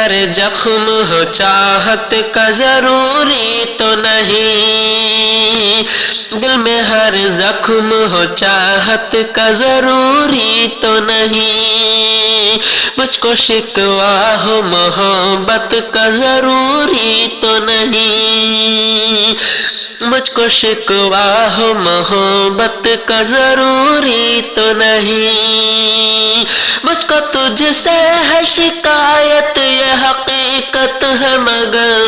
ہر زخم ہو چاہت کا ضروری تو نہیں، دل میں ہر زخم ہو چاہت کا ضروری تو نہیں، مجھ کو شکوہ ہو محبت کا ضروری تو نہیں، مجھ کو شکوہ ہو محبت کا ضروری تو نہیں، مجھ کو تجھ سے ہے شکایت یہ حقیقت ہے مگر،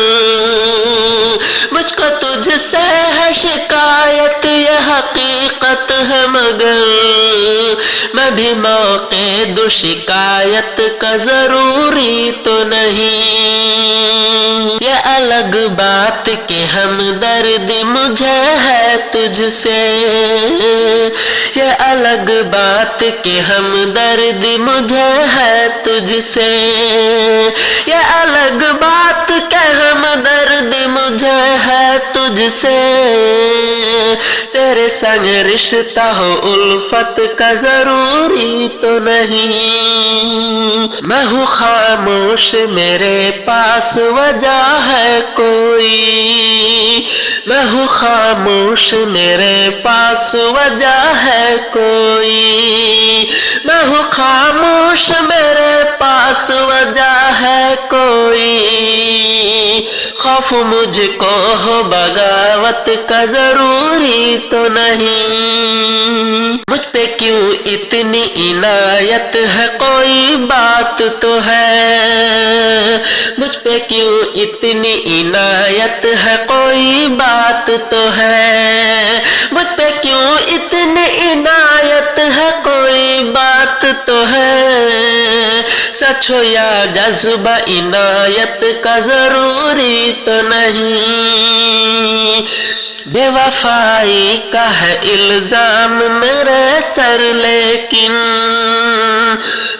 مجھ کو تجھ سے ہے شکایت یہ حقیقت ہے مگر، میں بھی موقع دوں شکایت کا ضروری تو نہیں، یہ الگ بات کہ ہمدرد مجھے ہے تجھ سے، یہ الگ بات کہ ہمدرد مجھے ہے تجھ سے، یہ الگ بات کہ ہمدرد مجھے ہے تجھ سے، تیرے سنگ رشتہ ہو الفت کا ضروری تو نہیں، میں ہوں خاموش میرے پاس وجہ ہے کوئی، میں ہوں خاموش میرے پاس وجہ ہے کوئی، میں ہوں خاموش میرے پاس وجہ ہے کوئی، خوف مجھ کو ہو بغاوت کا ضروری تو نہیں، مجھ پہ کیوں اتنی عنایت ہے کوئی بات تو ہے، مجھ پہ کیوں اتنی عنایت ہے کوئی بات تو ہے، مجھ پہ کیوں اتنی عنایت ہے کوئی بات تو ہے، سچ ہو یا جذبہ عنایت کا ضروری تو نہیں، بے وفائی کا ہے الزام میرے سر لیکن،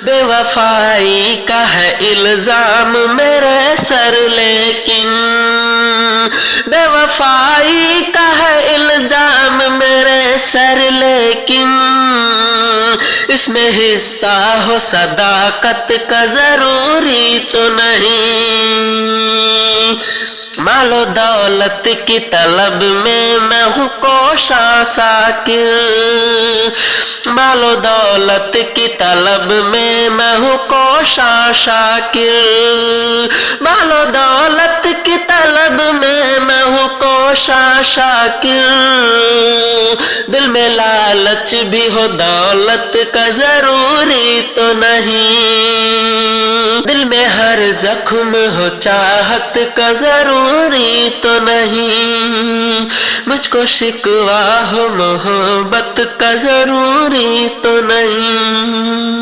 بے وفائی کا ہے الزام میرے سر لیکن، بے وفائی کا ہے الزام میرے سر لیکن، اس میں حصہ ہو صداقت کا ضروری تو نہیں، مال و دولت کی طلب میں میں ہوں کوشاں ساکن، مال و دولت کی طلب میں میں ہوں کوشاں شاکر، مال و دولت کی طلب میں میں ہوں کوشاں شاکر، دل میں لالچ بھی ہو دولت کا ضروری تو نہیں، دل میں ہر زخم ہو چاہت کا ضروری تو نہیں، مجھ کو شکوہ ہو محبت کا ضروری تو نہیں۔